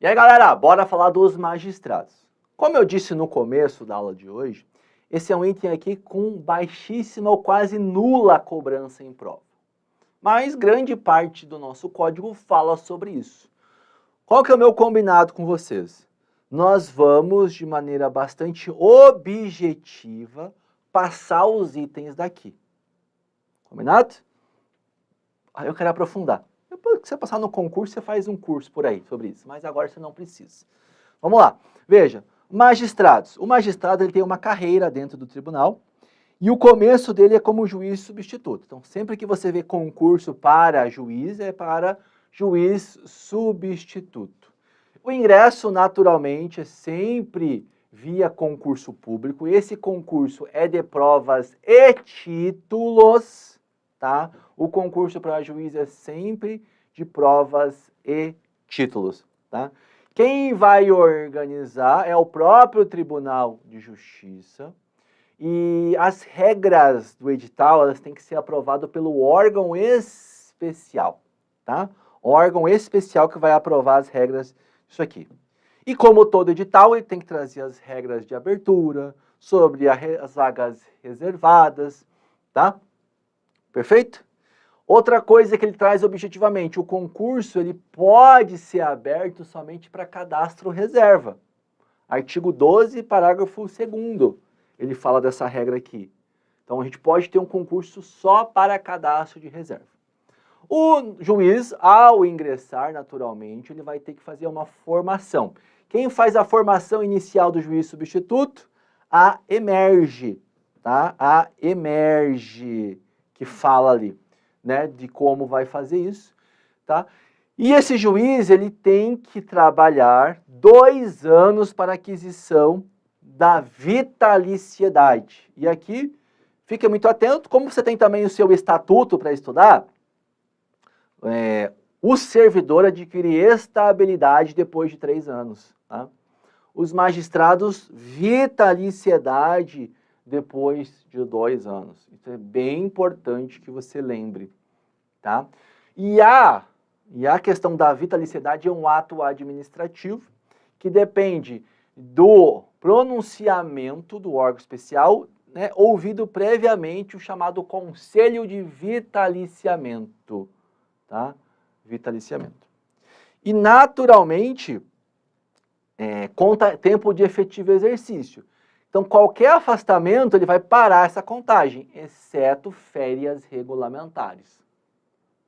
E aí, galera, bora falar dos magistrados. Como eu disse no começo da aula de hoje, esse é um item aqui com baixíssima ou quase nula cobrança em prova. Mas grande parte do nosso código fala sobre isso. Qual que é o meu combinado com vocês? Nós vamos, de maneira bastante objetiva, passar os itens daqui. Combinado? Aí eu quero aprofundar. Depois que você passar no concurso, você faz um curso por aí sobre isso, mas agora você não precisa. Vamos lá. Veja, magistrados. O magistrado ele tem uma carreira dentro do tribunal e o começo dele é como juiz substituto. Então, sempre que você vê concurso para juiz, é para juiz substituto. O ingresso, naturalmente, é sempre via concurso público. Esse concurso é de provas e títulos, tá? O concurso para juiz é sempre de provas e títulos, tá? Quem vai organizar é o próprio Tribunal de Justiça e as regras do edital elas têm que ser aprovadas pelo órgão especial, tá? Órgão especial que vai aprovar as regras disso aqui. E como todo edital, ele tem que trazer as regras de abertura, sobre as vagas reservadas, tá? Perfeito? Outra coisa que ele traz objetivamente, o concurso ele pode ser aberto somente para cadastro reserva. Artigo 12, parágrafo 2º, ele fala dessa regra aqui. Então a gente pode ter um concurso só para cadastro de reserva. O juiz, ao ingressar naturalmente, ele vai ter que fazer uma formação. Quem faz a formação inicial do juiz substituto? A EMERGE, tá? A EMERGE, que fala ali, né, de como vai fazer isso, tá? E esse juiz, ele tem que trabalhar 2 anos para aquisição da vitaliciedade. E aqui, fique muito atento, como você tem também o seu estatuto para estudar, o servidor adquire estabilidade depois de 3 anos. Tá? Os magistrados, vitaliciedade depois de 2 anos. Isso é bem importante que você lembre. Tá? E a questão da vitaliciedade é um ato administrativo que depende do pronunciamento do órgão especial, né, ouvido previamente o chamado Conselho de Vitaliciamento. Tá? Vitaliciamento. E, naturalmente, conta tempo de efetivo exercício. Então, qualquer afastamento, ele vai parar essa contagem, exceto férias regulamentares.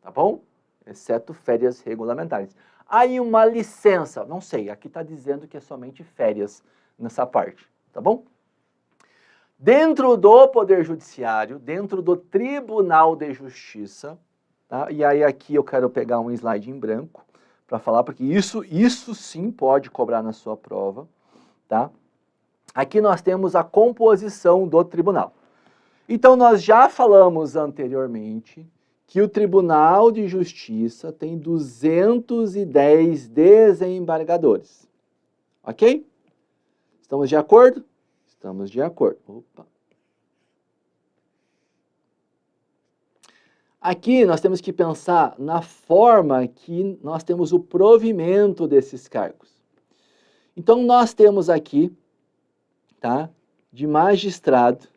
Tá bom? Exceto férias regulamentares. Aí uma licença, não sei, aqui está dizendo que é somente férias nessa parte, tá bom? Dentro do Poder Judiciário, dentro do Tribunal de Justiça, tá? E aí aqui eu quero pegar um slide em branco para falar, porque isso sim pode cobrar na sua prova, tá? Aqui nós temos a composição do tribunal. Então nós já falamos anteriormente que o Tribunal de Justiça tem 210 desembargadores. Ok? Estamos de acordo? Estamos de acordo. Opa. Aqui nós temos que pensar na forma que nós temos o provimento desses cargos. Então nós temos aqui, tá, de magistrado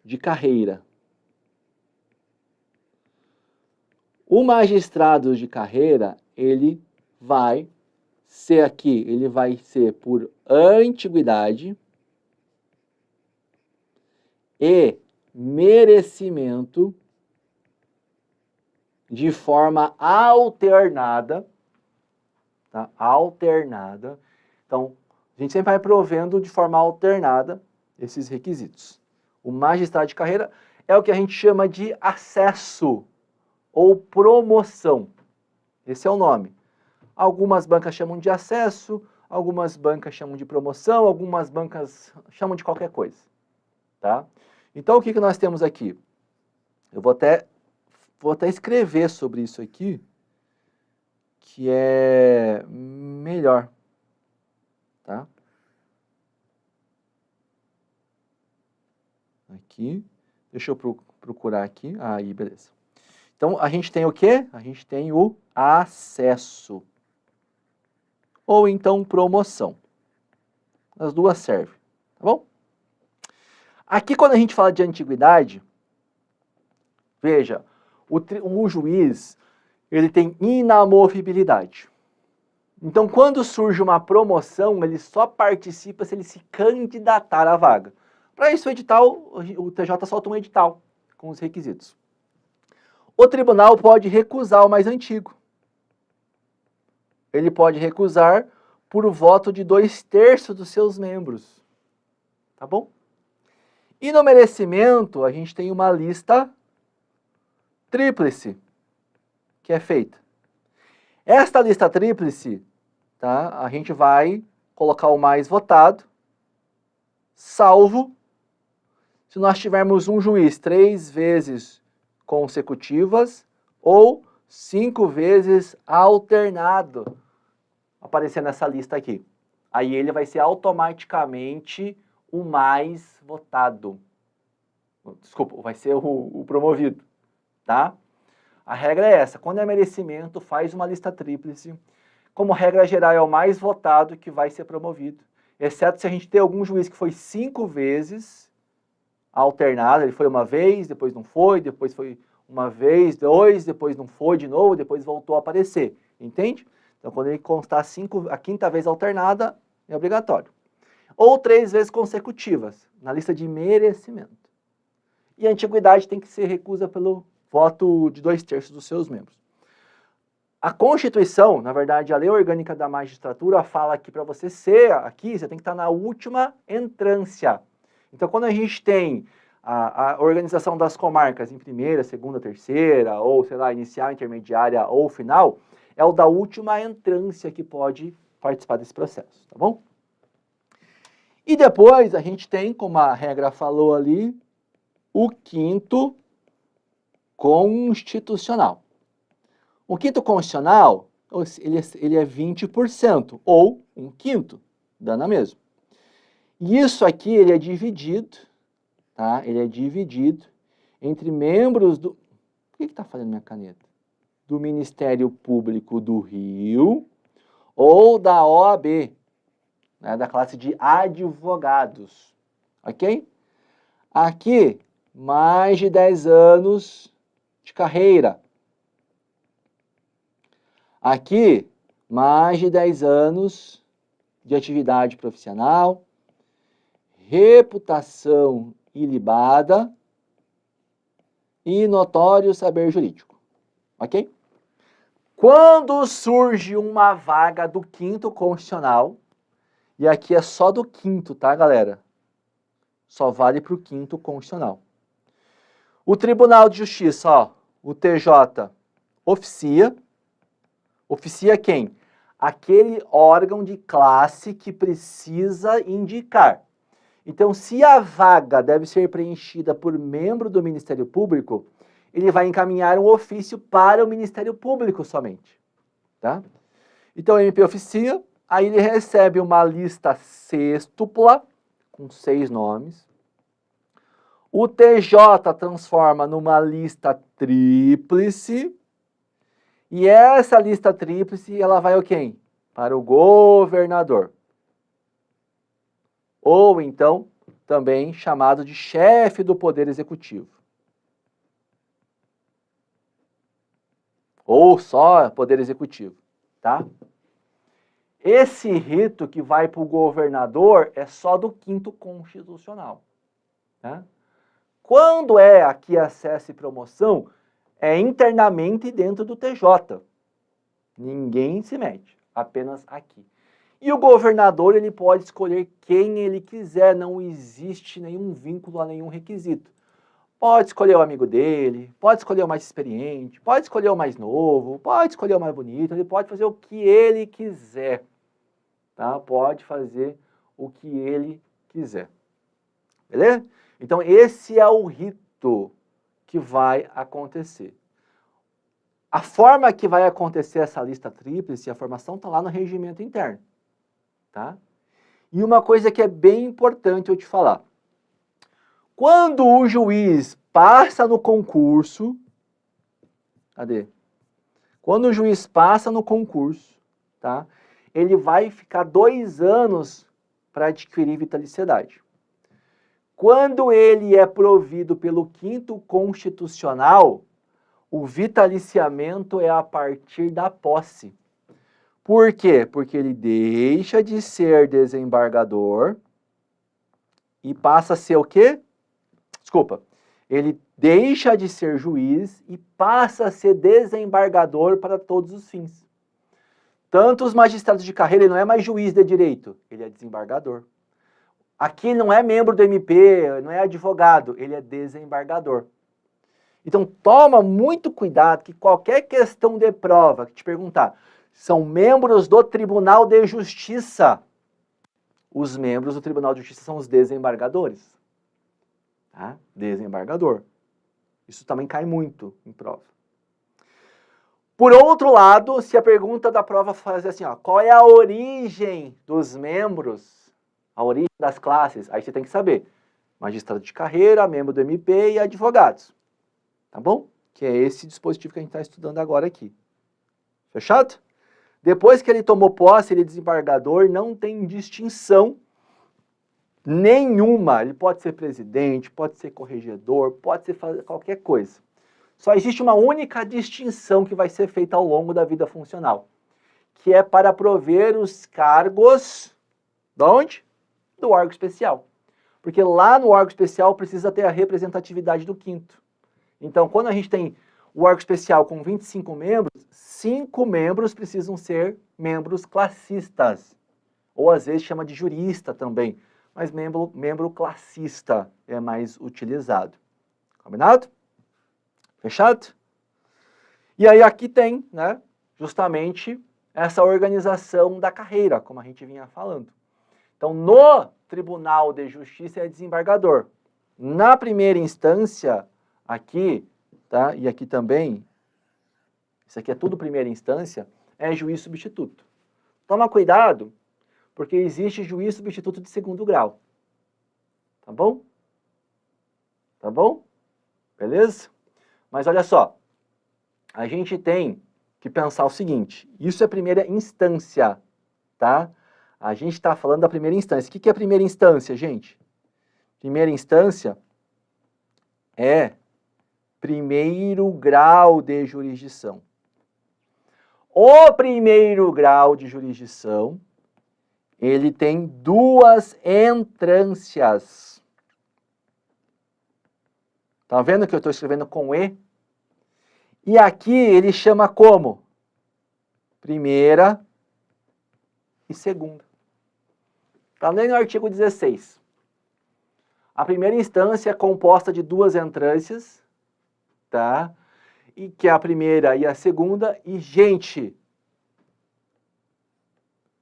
de carreira. O magistrado de carreira, ele vai ser aqui, ele vai ser por antiguidade e merecimento de forma alternada, tá? Alternada. Então, a gente sempre vai provendo de forma alternada esses requisitos. O magistrado de carreira é o que a gente chama de acesso ou promoção. Esse é o nome. Algumas bancas chamam de acesso, algumas bancas chamam de promoção, algumas bancas chamam de qualquer coisa. Tá? Então, o que nós temos aqui? Eu vou até escrever sobre isso aqui, que é melhor. Tá? Aqui. Deixa eu procurar aqui. Aí, beleza. Então, a gente tem o quê? A gente tem o acesso. Ou então promoção. As duas servem, tá bom? Aqui, quando a gente fala de antiguidade, veja, o juiz, ele tem inamovibilidade. Então, quando surge uma promoção, ele só participa se ele se candidatar à vaga. Para isso, o TJ solta um edital com os requisitos. O tribunal pode recusar o mais antigo. Ele pode recusar por voto de 2/3 dos seus membros. Tá bom? E no merecimento, a gente tem uma lista tríplice que é feita. Esta lista tríplice, tá? A gente vai colocar o mais votado, salvo se nós tivermos um juiz 3 vezes consecutivas ou 5 vezes alternado aparecer nessa lista aqui. Aí ele vai ser automaticamente o mais votado. Desculpa, vai ser o promovido, tá? A regra é essa, quando é merecimento, faz uma lista tríplice. Como regra geral, é o mais votado que vai ser promovido. Exceto se a gente ter algum juiz que foi 5 vezes alternado, ele foi uma vez, depois não foi, depois foi uma vez, 2, depois não foi de novo, depois voltou a aparecer. Entende? Então, quando ele constar a 5ª vez alternada, é obrigatório. Ou 3 vezes consecutivas, na lista de merecimento. E a antiguidade tem que ser recusa pelo voto de 2/3 dos seus membros. A Constituição, na verdade, a Lei Orgânica da Magistratura fala que para você ser aqui, você tem que estar na última entrância. Então, quando a gente tem a organização das comarcas em primeira, segunda, terceira, ou, sei lá, inicial, intermediária ou final, é o da última entrância que pode participar desse processo, tá bom? E depois a gente tem, como a regra falou ali, o quinto constitucional. O quinto constitucional, ele é 20%, ou 1/5, dando a mesma. E isso aqui, ele é dividido, tá? Ele é dividido entre membros do... Por que está fazendo minha caneta? Do Ministério Público do Rio ou da OAB, né? Da classe de advogados, ok? Aqui, mais de 10 anos de carreira. Aqui, mais de 10 anos de atividade profissional, reputação ilibada e notório saber jurídico, ok? Quando surge uma vaga do quinto constitucional, e aqui é só do quinto, tá, galera? Só vale para o quinto constitucional. O Tribunal de Justiça, ó, o TJ, oficia. Oficia quem? Aquele órgão de classe que precisa indicar. Então, se a vaga deve ser preenchida por membro do Ministério Público, ele vai encaminhar um ofício para o Ministério Público somente, tá? Então, o MP oficia, aí ele recebe uma lista sextupla, com 6 nomes. O TJ transforma numa lista tríplice, e essa lista tríplice, ela vai a quem? Para o governador. Ou então, também chamado de chefe do Poder Executivo. Ou só Poder Executivo, tá? Esse rito que vai para o governador é só do quinto constitucional, tá? Quando é aqui acesso e promoção, é internamente dentro do TJ. Ninguém se mete, apenas aqui. E o governador, ele pode escolher quem ele quiser, não existe nenhum vínculo a nenhum requisito. Pode escolher o amigo dele, pode escolher o mais experiente, pode escolher o mais novo, pode escolher o mais bonito, ele pode fazer o que ele quiser, tá? Pode fazer o que ele quiser, beleza? Então, esse é o rito que vai acontecer. A forma que vai acontecer essa lista tríplice, a formação está lá no regimento interno, tá? E uma coisa que é bem importante eu te falar. Quando o juiz passa no concurso, Cadê? Quando o juiz passa no concurso, tá? Ele vai ficar 2 anos para adquirir vitaliciedade. Quando ele é provido pelo 5º constitucional, o vitaliciamento é a partir da posse. Por quê? Porque ele deixa de ser desembargador e passa a ser o quê? Desculpa. Ele deixa de ser juiz e passa a ser desembargador para todos os fins. Tanto os magistrados de carreira, ele não é mais juiz de direito, ele é desembargador. Aqui ele não é membro do MP, não é advogado, ele é desembargador. Então toma muito cuidado que qualquer questão de prova que te perguntar, são membros do Tribunal de Justiça. Os membros do Tribunal de Justiça são os desembargadores. Tá? Desembargador. Isso também cai muito em prova. Por outro lado, se a pergunta da prova fazer assim, ó, qual é a origem dos membros, a origem das classes, aí você tem que saber. Magistrado de carreira, membro do MP e advogados. Tá bom? Que é esse dispositivo que a gente está estudando agora aqui. Fechado? Depois que ele tomou posse, ele é desembargador, não tem distinção nenhuma. Ele pode ser presidente, pode ser corregedor, pode ser qualquer coisa. Só existe uma única distinção que vai ser feita ao longo da vida funcional, que é para prover os cargos, de onde? Do órgão especial. Porque lá no órgão especial precisa ter a representatividade do 5º. Então, quando a gente tem o órgão especial com 25 membros, 5 membros precisam ser membros classistas. Ou às vezes chama de jurista também, mas membro classista é mais utilizado. Combinado? Fechado? E aí aqui tem, né, justamente essa organização da carreira, como a gente vinha falando. Então, no Tribunal de Justiça é desembargador. Na primeira instância, aqui, tá, e aqui também, isso aqui é tudo primeira instância, é juiz substituto. Toma cuidado, porque existe juiz substituto de 2º grau. Tá bom? Tá bom? Beleza? Mas olha só, a gente tem que pensar o seguinte, isso é primeira instância, tá? A gente está falando da primeira instância. O que é a primeira instância, gente? Primeira instância é primeiro grau de jurisdição. O primeiro grau de jurisdição, ele tem 2 entrâncias. Tá vendo que eu estou escrevendo com E? E aqui ele chama como? Primeira e segunda. Está lendo o artigo 16. A primeira instância é composta de 2 entrâncias, tá? E que é a primeira e a segunda. E, gente,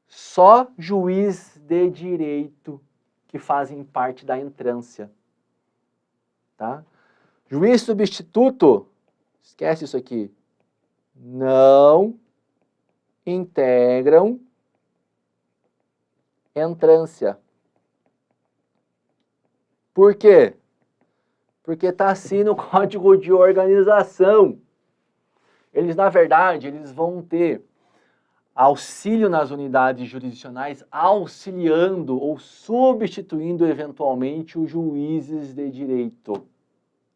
só juiz de direito que fazem parte da entrância, tá? Juiz substituto, esquece isso aqui, não integram entrância. Por quê? Porque está assim no código de organização. Eles, na verdade, eles vão ter auxílio nas unidades jurisdicionais, auxiliando ou substituindo eventualmente os juízes de direito.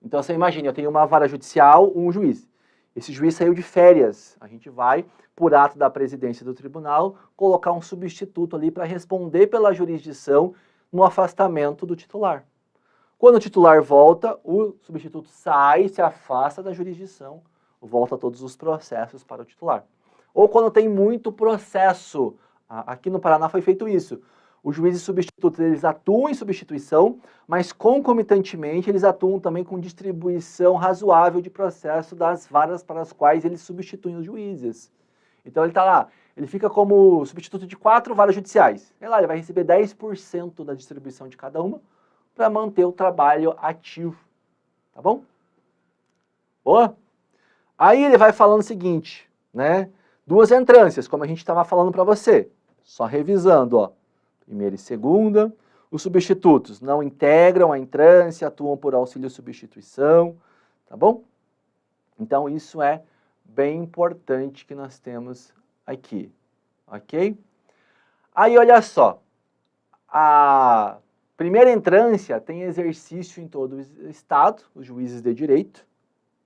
Então você imagina, eu tenho uma vara judicial, um juiz. Esse juiz saiu de férias. A gente vai, por ato da presidência do tribunal, colocar um substituto ali para responder pela jurisdição no afastamento do titular. Quando o titular volta, o substituto sai, se afasta da jurisdição, volta todos os processos para o titular. Ou quando tem muito processo, aqui no Paraná foi feito isso. Os juízes substitutos, eles atuam em substituição, mas concomitantemente eles atuam também com distribuição razoável de processo das varas para as quais eles substituem os juízes. Então ele está lá, ele fica como substituto de 4 varas judiciais. Sei lá, ele vai receber 10% da distribuição de cada uma para manter o trabalho ativo. Tá bom? Boa? Aí ele vai falando o seguinte, né? 2 entrâncias, como a gente estava falando para você. Só revisando, ó. Primeira e segunda. Os substitutos não integram a entrância, atuam por auxílio substituição, tá bom? Então isso é bem importante que nós temos aqui, ok? Aí, olha só, a primeira entrância tem exercício em todo o Estado, os juízes de direito,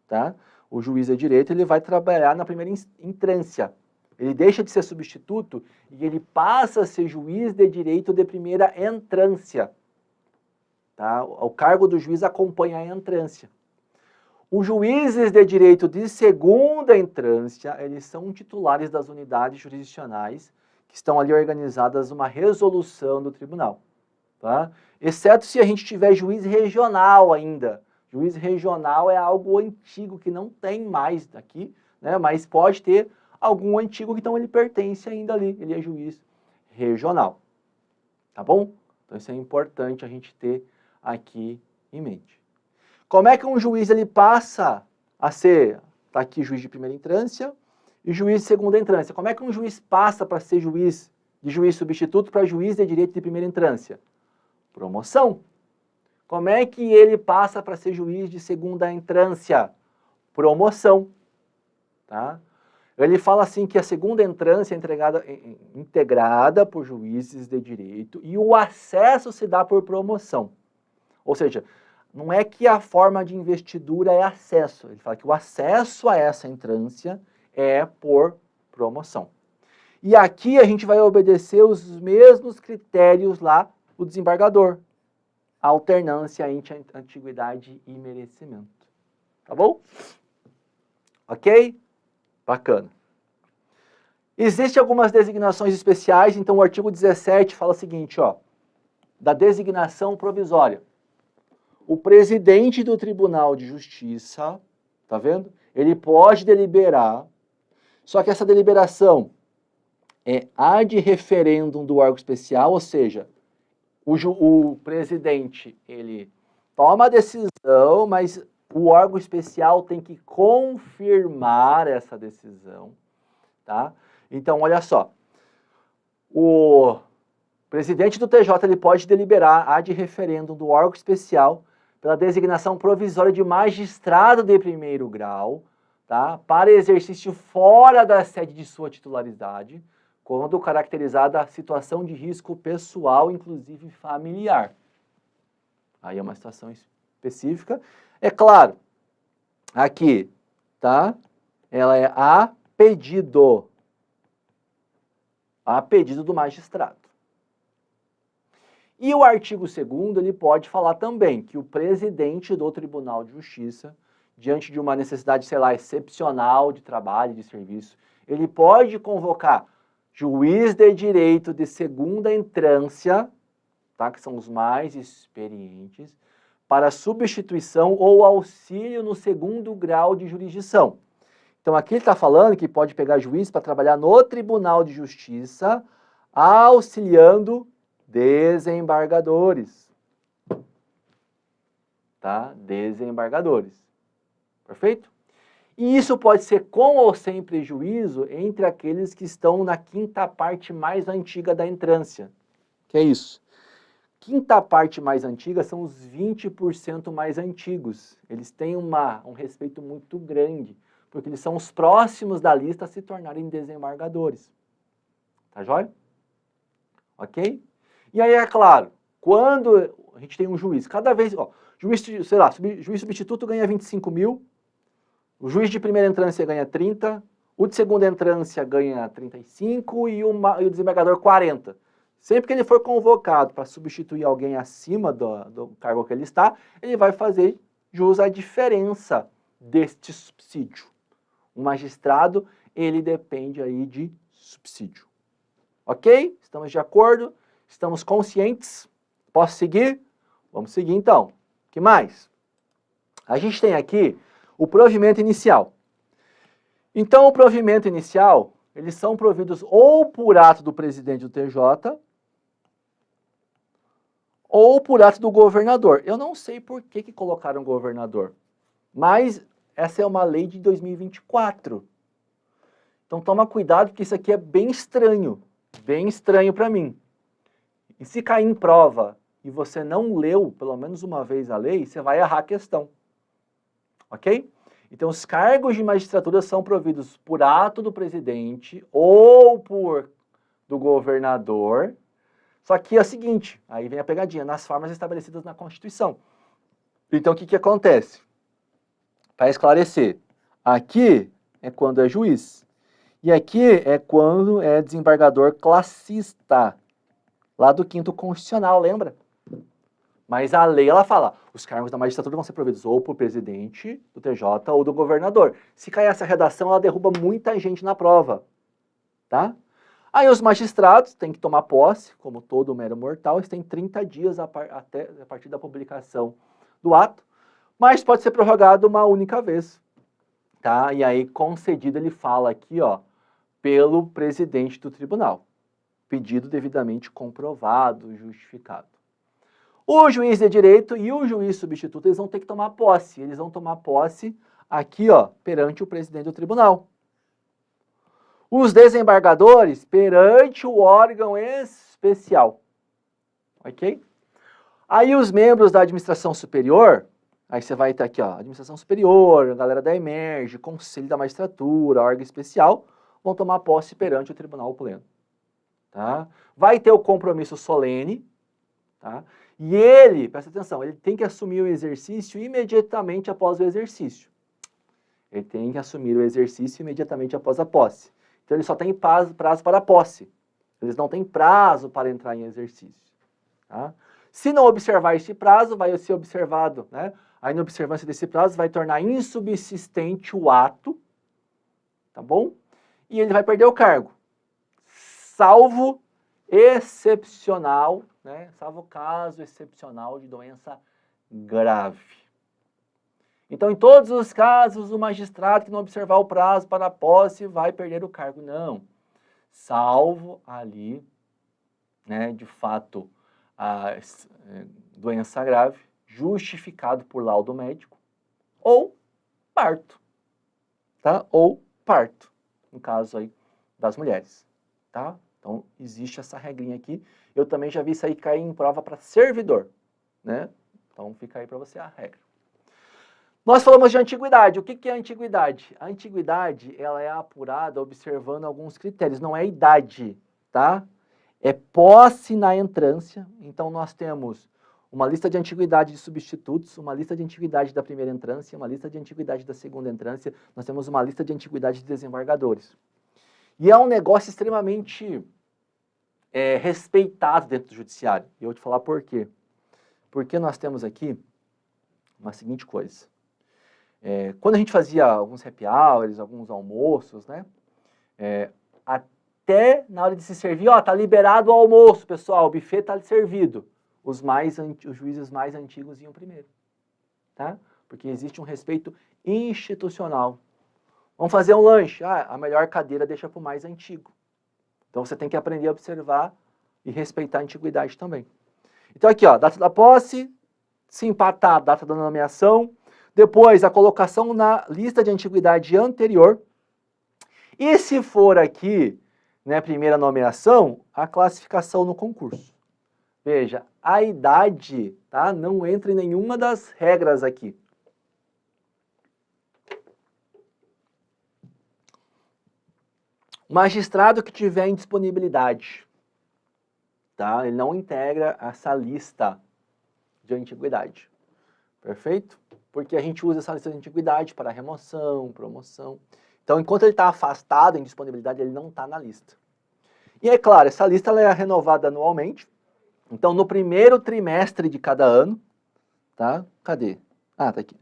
tá? O juiz de direito, ele vai trabalhar na primeira entrância. Ele deixa de ser substituto e ele passa a ser juiz de direito de primeira entrância, tá? O cargo do juiz acompanha a entrância. Os juízes de direito de segunda entrância, eles são titulares das unidades jurisdicionais que estão ali organizadas uma resolução do tribunal, tá? Exceto se a gente tiver juiz regional ainda. Juiz regional é algo antigo que não tem mais aqui, né? Mas pode ter algum antigo que então ele pertence ainda ali, ele é juiz regional, tá bom? Então isso é importante a gente ter aqui em mente. Como é que um juiz ele passa a ser, tá aqui juiz de primeira entrância e juiz de segunda entrância? Como é que um juiz passa para ser juiz de juiz substituto para juiz de direito de primeira entrância? Promoção. Como é que ele passa para ser juiz de segunda entrância? Promoção. Tá? Ele fala assim que a segunda entrância é integrada por juízes de direito e o acesso se dá por promoção. Ou seja, não é que a forma de investidura é acesso. Ele fala que o acesso a essa entrância é por promoção. E aqui a gente vai obedecer os mesmos critérios lá do desembargador. Alternância entre antiguidade e merecimento. Tá bom? Ok? Bacana. Existem algumas designações especiais, então o artigo 17 fala o seguinte, ó, da designação provisória. O presidente do Tribunal de Justiça, tá vendo? Ele pode deliberar, só que essa deliberação é ad referendum do órgão especial, ou seja, o presidente, ele toma a decisão, mas o órgão especial tem que confirmar essa decisão, tá? Então, olha só, o presidente do TJ, ele pode deliberar ad referendum do órgão especial pela designação provisória de magistrado de primeiro grau, tá? Para exercício fora da sede de sua titularidade, quando caracterizada a situação de risco pessoal, inclusive familiar. Aí é uma situação específica. É claro, aqui, tá? Ela é a pedido do magistrado. E o artigo 2º, ele pode falar também que o presidente do Tribunal de Justiça, diante de uma necessidade, sei lá, excepcional de trabalho, de serviço, ele pode convocar juiz de direito de segunda entrância, tá, que são os mais experientes, para substituição ou auxílio no segundo grau de jurisdição. Então aqui ele está falando que pode pegar juiz para trabalhar no Tribunal de Justiça, auxiliando desembargadores. Tá? Desembargadores. Perfeito? E isso pode ser com ou sem prejuízo entre aqueles que estão na quinta parte mais antiga da entrância. Que é isso? Quinta parte mais antiga são os 20% mais antigos. Eles têm um respeito muito grande, porque eles são os próximos da lista a se tornarem desembargadores. Tá joia? Ok? E aí, é claro, quando a gente tem um juiz, cada vez, ó, juiz, sei lá, juiz substituto ganha 25 mil, o juiz de primeira entrância ganha 30, o de segunda entrância ganha 35 e o desembargador 40. Sempre que ele for convocado para substituir alguém acima do cargo que ele está, ele vai fazer jus à diferença deste subsídio. O magistrado, ele depende aí de subsídio. Ok? Estamos de acordo? Estamos conscientes? Posso seguir? Vamos seguir então. O que mais? A gente tem aqui o provimento inicial. Então, o provimento inicial, eles são providos ou por ato do presidente do TJ, ou por ato do governador. Eu não sei por que colocaram governador, mas essa é uma lei de 2024. Então, toma cuidado, porque isso aqui é bem estranho para mim. E se cair em prova e você não leu pelo menos uma vez a lei, você vai errar a questão. Ok? Então, os cargos de magistratura são providos por ato do presidente ou do governador. Só que é o seguinte, aí vem a pegadinha, nas formas estabelecidas na Constituição. Então, o que acontece? Para esclarecer, aqui é quando é juiz. E aqui é quando é desembargador classista, lá do 5º Constitucional, lembra? Mas a lei, ela fala, os cargos da magistratura vão ser providos ou por presidente do TJ ou do governador. Se cair essa redação, ela derruba muita gente na prova, tá? Aí os magistrados têm que tomar posse, como todo mero mortal, eles têm 30 dias a partir da publicação do ato, mas pode ser prorrogado uma única vez, tá? E aí, concedido, ele fala aqui, ó, pelo presidente do tribunal. Pedido devidamente comprovado, justificado. O juiz de direito e o juiz substituto, eles vão ter que tomar posse. Eles vão tomar posse aqui, ó, perante o presidente do tribunal. Os desembargadores, perante o órgão especial. Ok? Aí os membros da administração superior, aí você vai ter aqui, ó, administração superior, a galera da Emerge, conselho da magistratura, órgão especial, vão tomar posse perante o tribunal pleno. Tá? Vai ter o compromisso solene, tá? E ele, presta atenção, ele tem que assumir o exercício imediatamente após o exercício. Ele tem que assumir o exercício imediatamente após a posse. Então ele só tem prazo para a posse. Eles não têm prazo para entrar em exercício. Tá? Se não observar este prazo, vai ser observado, né? Aí na observância desse prazo vai tornar insubsistente o ato, tá bom? E ele vai perder o cargo. Salvo excepcional, né? Salvo caso excepcional de doença grave. Então, em todos os casos, o magistrado que não observar o prazo para a posse vai perder o cargo. Não. Salvo ali, né, de fato, a doença grave, justificado por laudo médico, ou parto. Tá? Ou parto, no caso aí das mulheres. Tá? Então, existe essa regrinha aqui. Eu também já vi isso aí cair em prova para servidor, né? Então, fica aí para você a regra. Nós falamos de antiguidade. O que é antiguidade? A antiguidade, ela é apurada observando alguns critérios. Não é idade, tá? É posse na entrância. Então, nós temos uma lista de antiguidade de substitutos, uma lista de antiguidade da primeira entrância, uma lista de antiguidade da segunda entrância. Nós temos uma lista de antiguidade de desembargadores. E é um negócio extremamente respeitado dentro do judiciário. E eu vou te falar por quê. Porque nós temos aqui uma seguinte coisa. Quando a gente fazia alguns happy hours, alguns almoços, né? Até na hora de se servir, ó, tá liberado o almoço, pessoal, o buffet tá servido. Os juízes mais antigos iam primeiro, tá? Porque existe um respeito institucional. Vamos fazer um lanche. A melhor cadeira deixa para o mais antigo. Então, você tem que aprender a observar e respeitar a antiguidade também. Então, aqui, ó, data da posse, se empatar, data da nomeação. Depois, a colocação na lista de antiguidade anterior. E se for aqui, né, primeira nomeação, a classificação no concurso. Veja, a idade, tá, não entra em nenhuma das regras aqui. Magistrado que tiver indisponibilidade, tá? Ele não integra essa lista de antiguidade. Perfeito? Porque a gente usa essa lista de antiguidade para remoção, promoção. Então, enquanto ele está afastado em disponibilidade, ele não está na lista. E é claro, essa lista ela é renovada anualmente. Então, no primeiro trimestre de cada ano, tá? Cadê? Ah, tá aqui.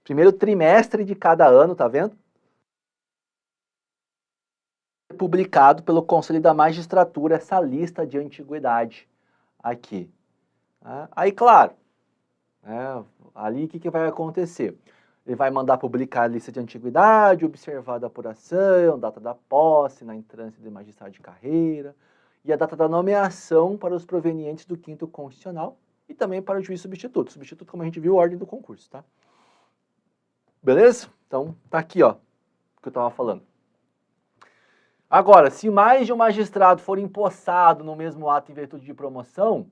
Primeiro trimestre de cada ano, tá vendo? Publicado pelo Conselho da Magistratura essa lista de antiguidade aqui. Aí, claro, ali o que vai acontecer? Ele vai mandar publicar a lista de antiguidade, observada a apuração, data da posse, na entrância de magistrado de carreira, e a data da nomeação para os provenientes do 5º Constitucional e também para o juiz substituto. Substituto, como a gente viu, ordem do concurso, tá? Beleza? Então, tá aqui, ó, o que eu estava falando. Agora, se mais de um magistrado for empossado no mesmo ato em virtude de promoção,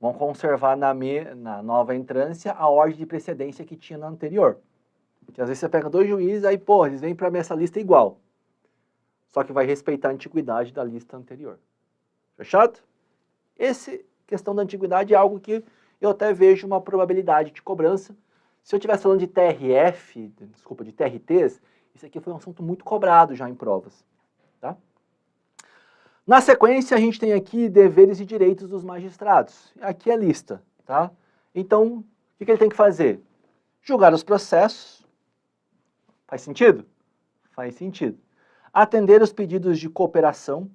vão conservar na nova entrância a ordem de precedência que tinha na anterior. Porque às vezes você pega 2 juízes, aí, pô, eles vêm para essa lista igual. Só que vai respeitar a antiguidade da lista anterior. Fechado? Essa questão da antiguidade é algo que eu até vejo uma probabilidade de cobrança. Se eu estivesse falando de TRF, desculpa, de TRTs, isso aqui foi um assunto muito cobrado já em provas. Tá? Na sequência, a gente tem aqui deveres e direitos dos magistrados. Aqui é a lista. Tá? Então, o que ele tem que fazer? Julgar os processos. Faz sentido? Faz sentido. Atender os pedidos de cooperação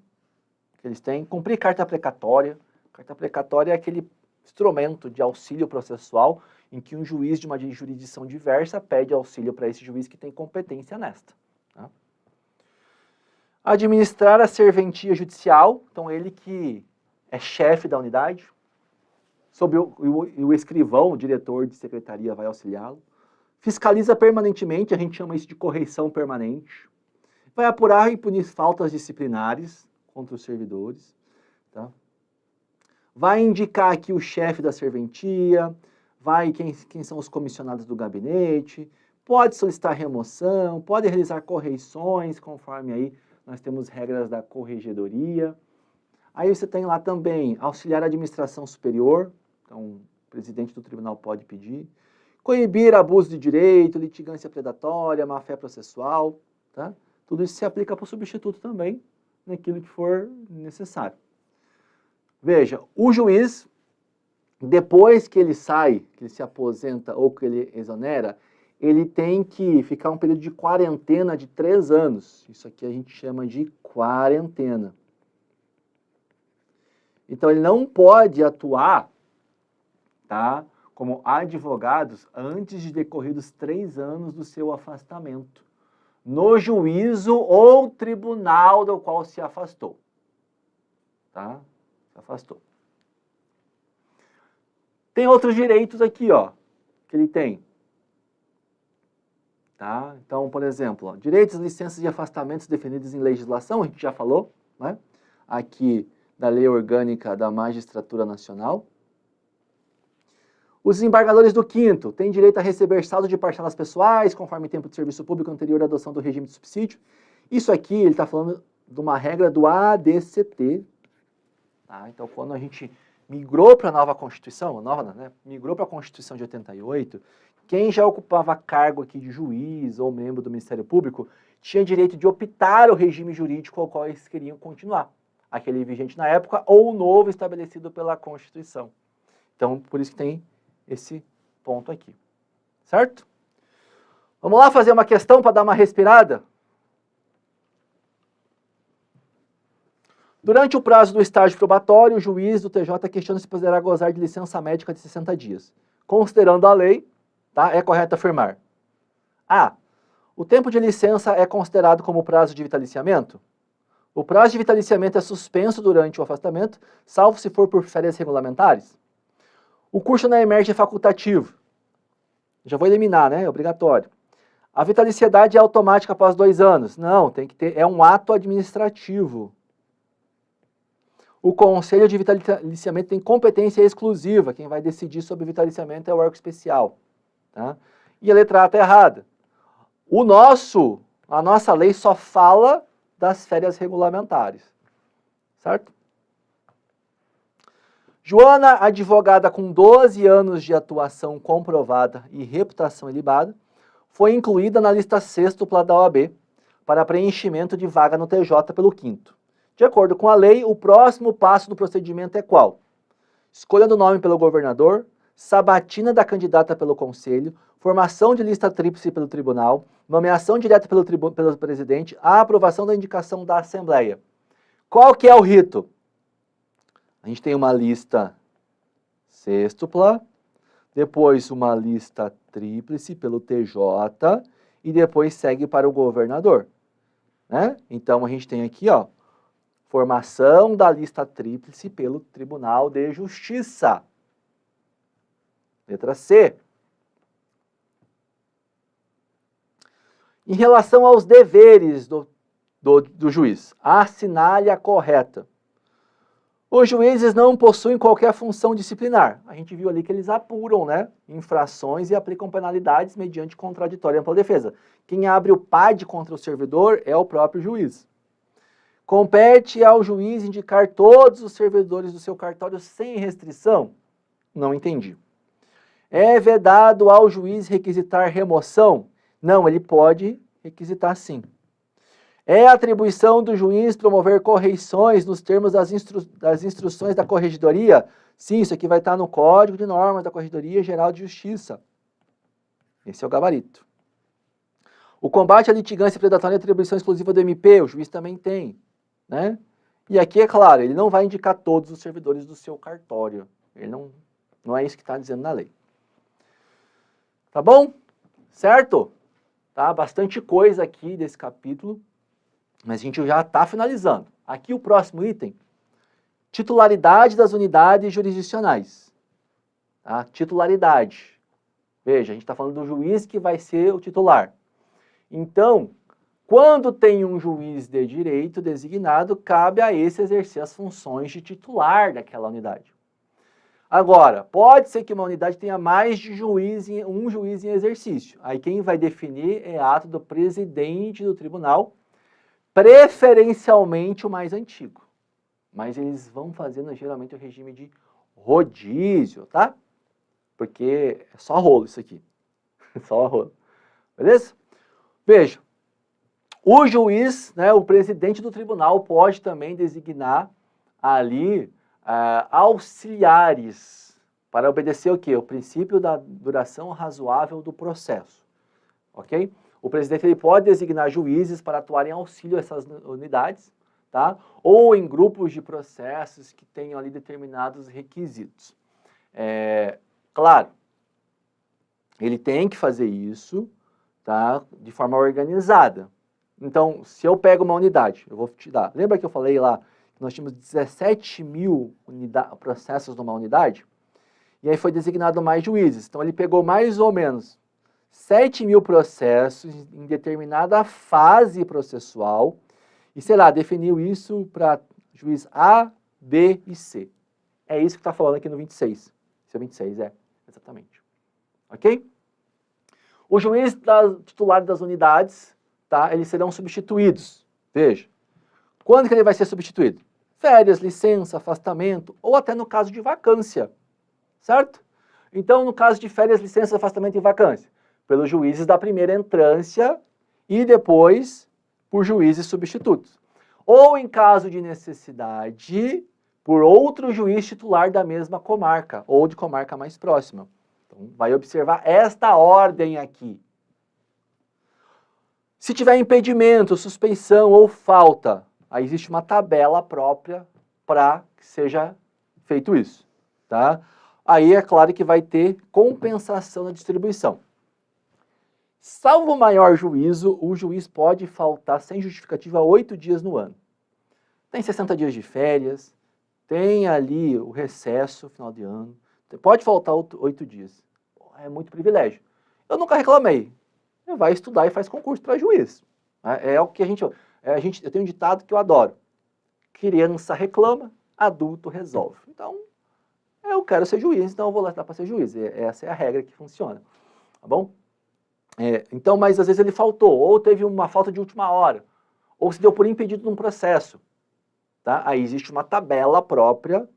que eles têm, cumprir carta precatória. Carta precatória é aquele instrumento de auxílio processual em que um juiz de uma jurisdição diversa pede auxílio para esse juiz que tem competência nesta. Tá? Administrar a serventia judicial, então ele que é chefe da unidade, sob o escrivão, o diretor de secretaria vai auxiliá-lo. Fiscaliza permanentemente, a gente chama isso de correição permanente. Vai apurar e punir faltas disciplinares contra os servidores. Tá? Vai indicar aqui o chefe da serventia, vai quem são os comissionados do gabinete, pode solicitar remoção, pode realizar correições, conforme aí nós temos regras da corregedoria. Aí você tem lá também auxiliar a administração superior, então o presidente do tribunal pode pedir. Coibir abuso de direito, litigância predatória, má-fé processual, tá? Tudo isso se aplica para o substituto também, naquilo que for necessário. Veja, o juiz, depois que ele sai, que ele se aposenta ou que ele exonera, ele tem que ficar um período de quarentena de 3 anos. Isso aqui a gente chama de quarentena. Então, ele não pode atuar, tá, como advogados antes de decorridos 3 anos do seu afastamento, no juízo ou tribunal do qual se afastou. Tá? Se afastou. Tem outros direitos aqui, ó, que ele tem. Tá? Então, por exemplo, ó, direitos, licenças e afastamentos definidos em legislação, a gente já falou, né? Aqui da Lei Orgânica da Magistratura Nacional. Os desembargadores do 5º têm direito a receber saldo de parcelas pessoais, conforme tempo de serviço público anterior à adoção do regime de subsídio. Isso aqui, ele está falando de uma regra do ADCT. Tá? Então, quando a gente migrou para a nova Constituição, migrou para a Constituição de 88, quem já ocupava cargo aqui de juiz ou membro do Ministério Público tinha direito de optar o regime jurídico ao qual eles queriam continuar. Aquele vigente na época ou o novo estabelecido pela Constituição. Então, por isso que tem esse ponto aqui, certo? Vamos lá fazer uma questão para dar uma respirada? Durante o prazo do estágio probatório, o juiz do TJ questiona se poderá gozar de licença médica de 60 dias. Considerando a lei, tá, é correto afirmar: A. O tempo de licença é considerado como prazo de vitaliciamento? O prazo de vitaliciamento é suspenso durante o afastamento, salvo se for por férias regulamentares? O curso na EMERGE é facultativo. Já vou eliminar, né? É obrigatório. A vitaliciedade é automática após 2 anos? Não, tem que ter, é um ato administrativo. O Conselho de Vitaliciamento tem competência exclusiva. Quem vai decidir sobre vitaliciamento é o órgão especial. Tá? E a letra A está errada. A nossa lei só fala das férias regulamentares. Certo? Joana, advogada com 12 anos de atuação comprovada e reputação ilibada, foi incluída na lista sextupla da OAB para preenchimento de vaga no TJ pelo 5º. De acordo com a lei, o próximo passo do procedimento é qual? Escolha do nome pelo governador, sabatina da candidata pelo conselho, formação de lista tríplice pelo tribunal, nomeação direta pelo presidente, a aprovação da indicação da Assembleia. Qual que é o rito? A gente tem uma lista sextupla, depois uma lista tríplice pelo TJ e depois segue para o governador. Né? Então a gente tem aqui, ó, formação da lista tríplice pelo Tribunal de Justiça. Letra C. Em relação aos deveres do juiz, assinale a correta. Os juízes não possuem qualquer função disciplinar. A gente viu ali que eles apuram, né, infrações e aplicam penalidades mediante contraditória e ampla defesa. Quem abre o PAD contra o servidor é o próprio juiz. Compete ao juiz indicar todos os servidores do seu cartório sem restrição? Não entendi. É vedado ao juiz requisitar remoção? Não, ele pode requisitar sim. É atribuição do juiz promover correições nos termos das instruções da Corregedoria? Sim, isso aqui vai estar no Código de Normas da Corregedoria Geral de Justiça. Esse é o gabarito. O combate à litigância predatória é atribuição exclusiva do MP, o juiz também tem, né? E aqui, é claro, ele não vai indicar todos os servidores do seu cartório. Ele não é isso que está dizendo na lei. Tá bom? Certo? Tá? Bastante coisa aqui desse capítulo. Mas a gente já está finalizando. Aqui o próximo item, titularidade das unidades jurisdicionais. Tá? Titularidade. Veja, a gente está falando do juiz que vai ser o titular. Então, quando tem um juiz de direito designado, cabe a esse exercer as funções de titular daquela unidade. Agora, pode ser que uma unidade tenha mais de um juiz em exercício. Aí quem vai definir é ato do presidente do tribunal, preferencialmente o mais antigo. Mas eles vão fazendo geralmente o regime de rodízio, tá? Porque é só rolo isso aqui. Só rolo. Beleza? Veja, o juiz, né, o presidente do tribunal pode também designar ali auxiliares para obedecer o quê? O princípio da duração razoável do processo. Ok? O presidente ele pode designar juízes para atuar em auxílio a essas unidades, tá? Ou em grupos de processos que tenham ali determinados requisitos. Claro, ele tem que fazer isso, tá? De forma organizada. Então, se eu pego uma unidade, eu vou te dar. Lembra que eu falei lá que nós tínhamos 17 mil processos numa unidade? E aí foi designado mais juízes. Então, ele pegou mais ou menos 7 mil processos em determinada fase processual e, sei lá, definiu isso para juiz A, B e C. É isso que está falando aqui no 26. Esse é o 26, exatamente. Ok? O juiz titular das unidades, tá, eles serão substituídos. Veja, quando que ele vai ser substituído? Férias, licença, afastamento ou até no caso de vacância, certo? Então, no caso de férias, licença, afastamento e vacância, pelos juízes da primeira entrância e depois por juízes substitutos. Ou, em caso de necessidade, por outro juiz titular da mesma comarca ou de comarca mais próxima. Então, vai observar esta ordem aqui. Se tiver impedimento, suspeição ou falta, aí existe uma tabela própria para que seja feito isso, tá? Aí é claro que vai ter compensação na distribuição. Salvo maior juízo, o juiz pode faltar sem justificativa 8 dias no ano. Tem 60 dias de férias, tem ali o recesso, final de ano, pode faltar 8 dias. É muito privilégio. Eu nunca reclamei. Você vai estudar e faz concurso para juiz. É o que eu tenho um ditado que eu adoro. Criança reclama, adulto resolve. Então, eu quero ser juiz, então eu vou lá para ser juiz. Essa é a regra que funciona. Tá bom? Então, mas às vezes ele faltou, ou teve uma falta de última hora, ou se deu por impedido num processo. Tá? Aí existe uma tabela própria,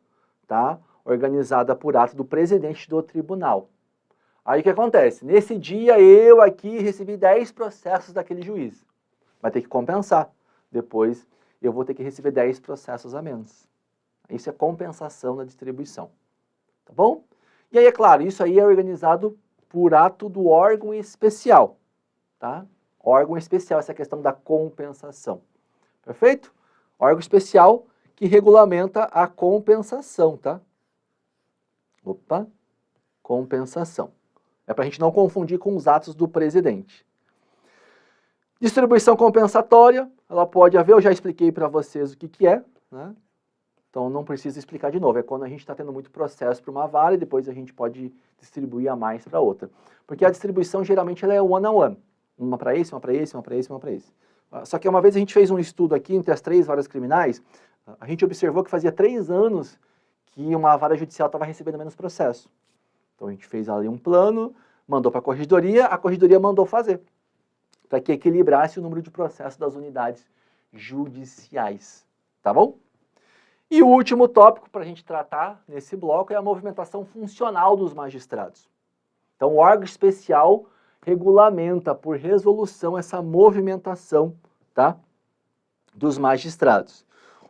tá? Organizada por ato do presidente do tribunal. Aí o que acontece? Nesse dia eu aqui recebi 10 processos daquele juiz. Vai ter que compensar. Depois eu vou ter que receber 10 processos a menos. Isso é compensação na distribuição. Tá bom? E aí, é claro, isso aí é organizado por ato do órgão especial. Tá? Órgão especial, essa questão da compensação. Perfeito? Órgão especial que regulamenta a compensação, tá? Opa, compensação. É para a gente não confundir com os atos do presidente. Distribuição compensatória, ela pode haver, eu já expliquei para vocês o que é, né? Então não precisa explicar de novo, é quando a gente está tendo muito processo para uma vara e depois a gente pode distribuir a mais para outra. Porque a distribuição geralmente ela é one-on-one, uma para esse, uma para esse, uma para esse, uma para esse. Só que uma vez a gente fez um estudo aqui entre as 3 varas criminais, A gente observou que fazia 3 anos que uma vara judicial estava recebendo menos processo. Então a gente fez ali um plano, mandou para a corregedoria mandou fazer, para que equilibrasse o número de processos das unidades judiciais. Tá bom? E o último tópico para a gente tratar nesse bloco é a movimentação funcional dos magistrados. Então, o órgão especial regulamenta por resolução essa movimentação, tá, dos magistrados.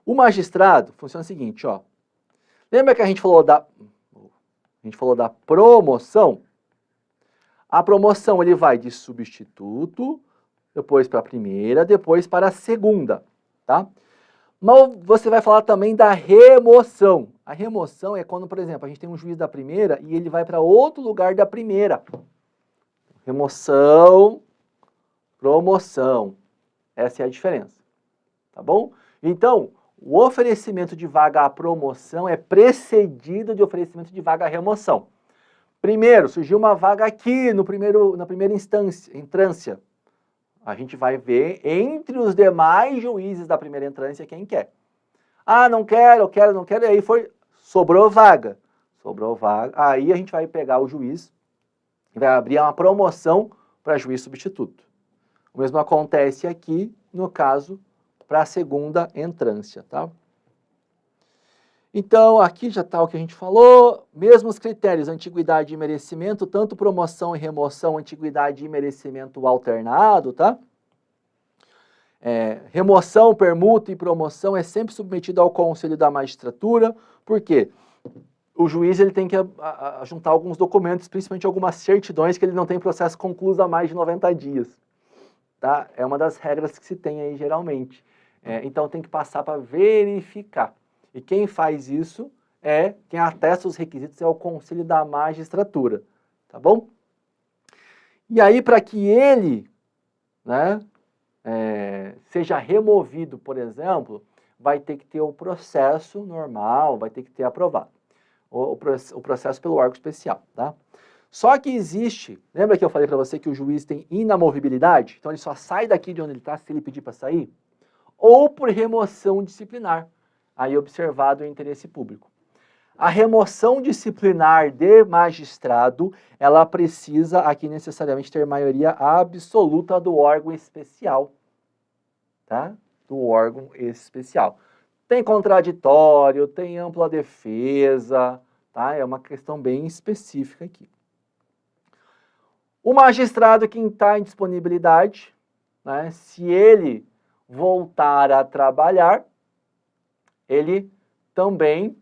O magistrado funciona o seguinte, ó. Lembra que a gente falou da promoção? A promoção ele vai de substituto, depois para a primeira, depois para a segunda, tá? Mas você vai falar também da remoção. A remoção é quando, por exemplo, a gente tem um juiz da primeira e ele vai para outro lugar da primeira. Remoção, promoção. Essa é a diferença. Tá bom? Então, o oferecimento de vaga à promoção é precedido de oferecimento de vaga à remoção. Primeiro, surgiu uma vaga aqui na primeira entrância. A gente vai ver entre os demais juízes da primeira entrância quem quer. Ah, não quero, eu quero, não quero, e aí sobrou vaga. Sobrou vaga, aí a gente vai pegar o juiz e vai abrir uma promoção para juiz substituto. O mesmo acontece aqui, no caso, para a segunda entrância, tá? Então, aqui já está o que a gente falou, mesmos critérios, antiguidade e merecimento, tanto promoção e remoção, antiguidade e merecimento alternado, tá? Remoção, permuta e promoção é sempre submetido ao conselho da magistratura, por quê? O juiz ele tem que juntar alguns documentos, principalmente algumas certidões, que ele não tem processo concluído há mais de 90 dias. Tá? É uma das regras que se tem aí geralmente. Então tem que passar para verificar. E quem faz isso quem atesta os requisitos é o conselho da magistratura. Tá bom? E aí para que ele, né, seja removido, por exemplo, vai ter que ter o processo normal, vai ter que ter aprovado. O processo pelo órgão especial, tá? Só que existe, lembra que eu falei para você que o juiz tem inamovibilidade? Então ele só sai daqui de onde ele está se ele pedir para sair? Ou por remoção disciplinar, aí observado o interesse público. A remoção disciplinar de magistrado, ela precisa aqui necessariamente ter maioria absoluta do órgão especial, tá? Do órgão especial. Tem contraditório, tem ampla defesa, tá? É uma questão bem específica aqui. O magistrado que está em disponibilidade, né, se ele voltar a trabalhar, ele também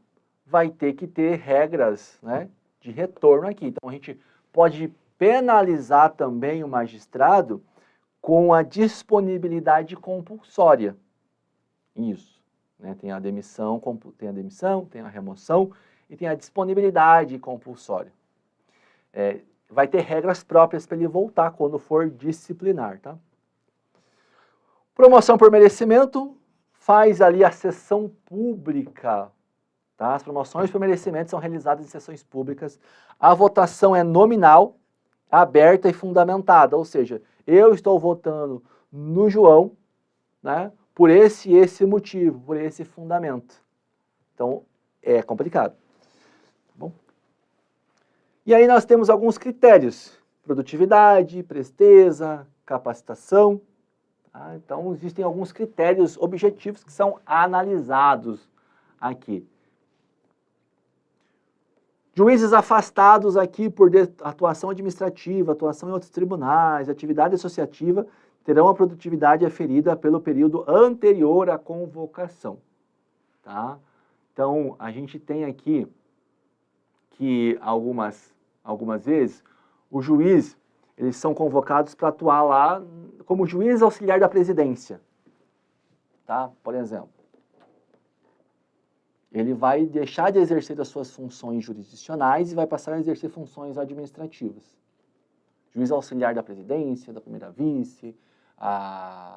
vai ter que ter regras, né, de retorno aqui. Então, a gente pode penalizar também o magistrado com a disponibilidade compulsória. Isso. Né? Tem a demissão, tem a remoção e tem a disponibilidade compulsória. Vai ter regras próprias para ele voltar quando for disciplinar, tá? Promoção por merecimento, faz ali a sessão pública, tá? As promoções por merecimento são realizadas em sessões públicas. A votação é nominal, aberta e fundamentada, ou seja, eu estou votando no João, né? Por esse motivo, por esse fundamento. Então, é complicado. Tá bom? E aí nós temos alguns critérios. Produtividade, presteza, capacitação. Tá? Então, existem alguns critérios objetivos que são analisados aqui. Juízes afastados aqui por atuação administrativa, atuação em outros tribunais, atividade associativa, terão a produtividade aferida pelo período anterior à convocação. Tá? Então, a gente tem aqui que algumas vezes o juiz, eles são convocados para atuar lá como juiz auxiliar da presidência. Tá? Por exemplo, ele vai deixar de exercer as suas funções jurisdicionais e vai passar a exercer funções administrativas. Juiz auxiliar da presidência, da primeira vice,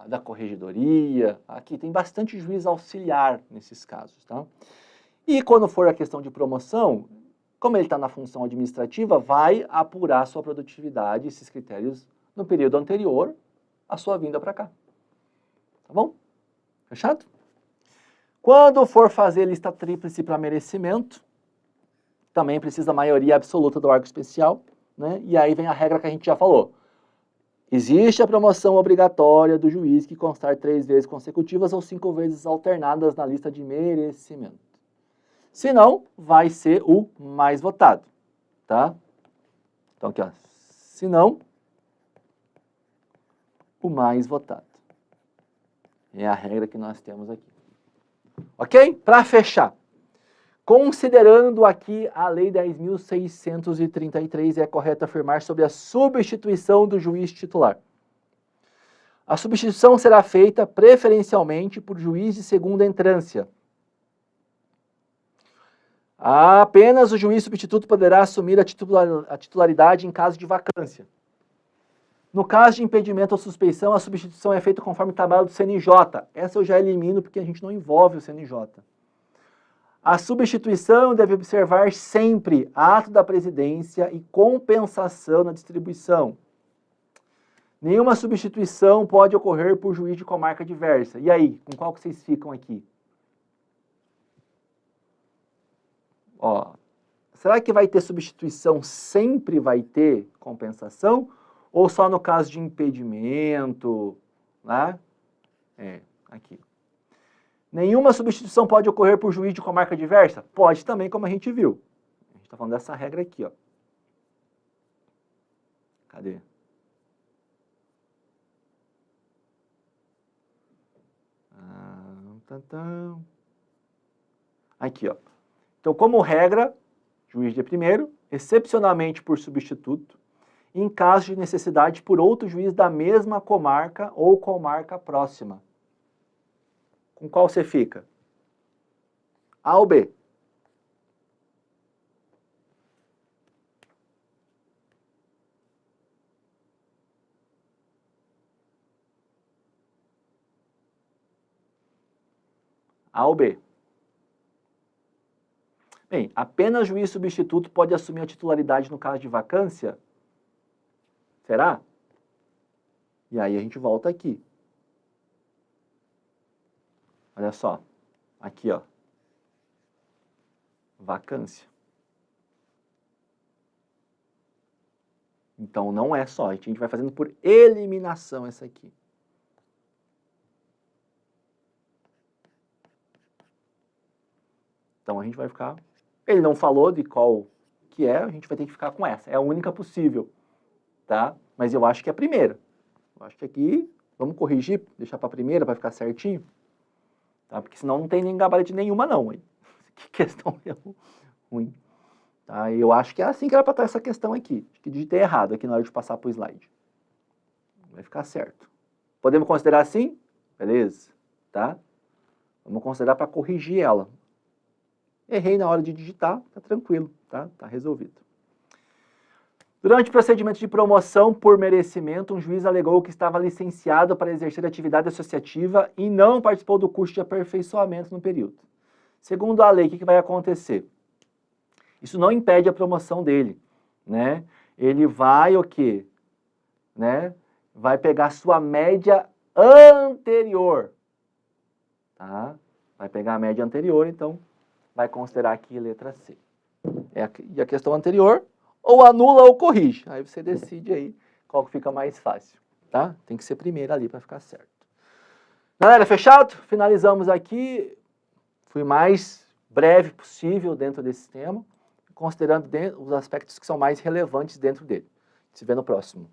da corregedoria. Aqui tem bastante juiz auxiliar nesses casos, tá? E quando for a questão de promoção, como ele está na função administrativa, vai apurar sua produtividade, esses critérios, no período anterior à sua vinda para cá. Tá bom? Fechado? Quando for fazer lista tríplice para merecimento, também precisa da maioria absoluta do órgão especial, né? E aí vem a regra que a gente já falou. Existe a promoção obrigatória do juiz que constar 3 vezes consecutivas ou 5 vezes alternadas na lista de merecimento. Se não, vai ser o mais votado, tá? Então aqui, ó. Se não, o mais votado. É a regra que nós temos aqui. Ok? Para fechar. Considerando aqui a Lei 10.633, é correto afirmar sobre a substituição do juiz titular. A substituição será feita preferencialmente por juiz de segunda entrância. Apenas o juiz substituto poderá assumir a titularidade em caso de vacância. No caso de impedimento ou suspeição, a substituição é feita conforme tabela do CNJ. Essa eu já elimino porque a gente não envolve o CNJ. A substituição deve observar sempre ato da presidência e compensação na distribuição. Nenhuma substituição pode ocorrer por juiz de comarca diversa. E aí, com qual que vocês ficam aqui? Ó, será que vai ter substituição, sempre vai ter compensação? Ou só no caso de impedimento, né? Aqui. Nenhuma substituição pode ocorrer por juiz de comarca diversa? Pode também, como a gente viu. A gente está falando dessa regra aqui, ó. Cadê? Aqui, ó. Então, como regra, juiz de primeiro, excepcionalmente por substituto, em caso de necessidade por outro juiz da mesma comarca ou comarca próxima. Com qual você fica? A ou B? A ou B? Bem, apenas juiz substituto pode assumir a titularidade no caso de vacância? Será? E aí a gente volta aqui. Olha só. Aqui, ó. Vacância. Então não é só. A gente vai fazendo por eliminação essa aqui. Então a gente vai ficar... Ele não falou de qual que é, a gente vai ter que ficar com essa. É a única possível. Tá? Mas eu acho que é a primeira. Eu acho que aqui, vamos corrigir, deixar para a primeira para ficar certinho. Tá? Porque senão não tem nem gabarito nenhuma não. Hein? Que questão ruim. Tá? Eu acho que é assim que era para estar essa questão aqui. Acho que digitei errado aqui na hora de passar para o slide. Vai ficar certo. Podemos considerar assim? Beleza. Tá? Vamos considerar para corrigir ela. Errei na hora de digitar, tá tranquilo, tá? Tá resolvido. Durante o procedimento de promoção por merecimento, um juiz alegou que estava licenciado para exercer atividade associativa e não participou do curso de aperfeiçoamento no período. Segundo a lei, o que vai acontecer? Isso não impede a promoção dele, né? Ele vai o quê? Né? Vai pegar sua média anterior, tá? Vai pegar a média anterior, então vai considerar aqui letra C. E a questão anterior, ou anula ou corrige. Aí você decide aí qual que fica mais fácil, tá? Tem que ser primeiro ali para ficar certo. Galera, fechado? Finalizamos aqui. Fui mais breve possível dentro desse tema, considerando os aspectos que são mais relevantes dentro dele. Se vê no próximo.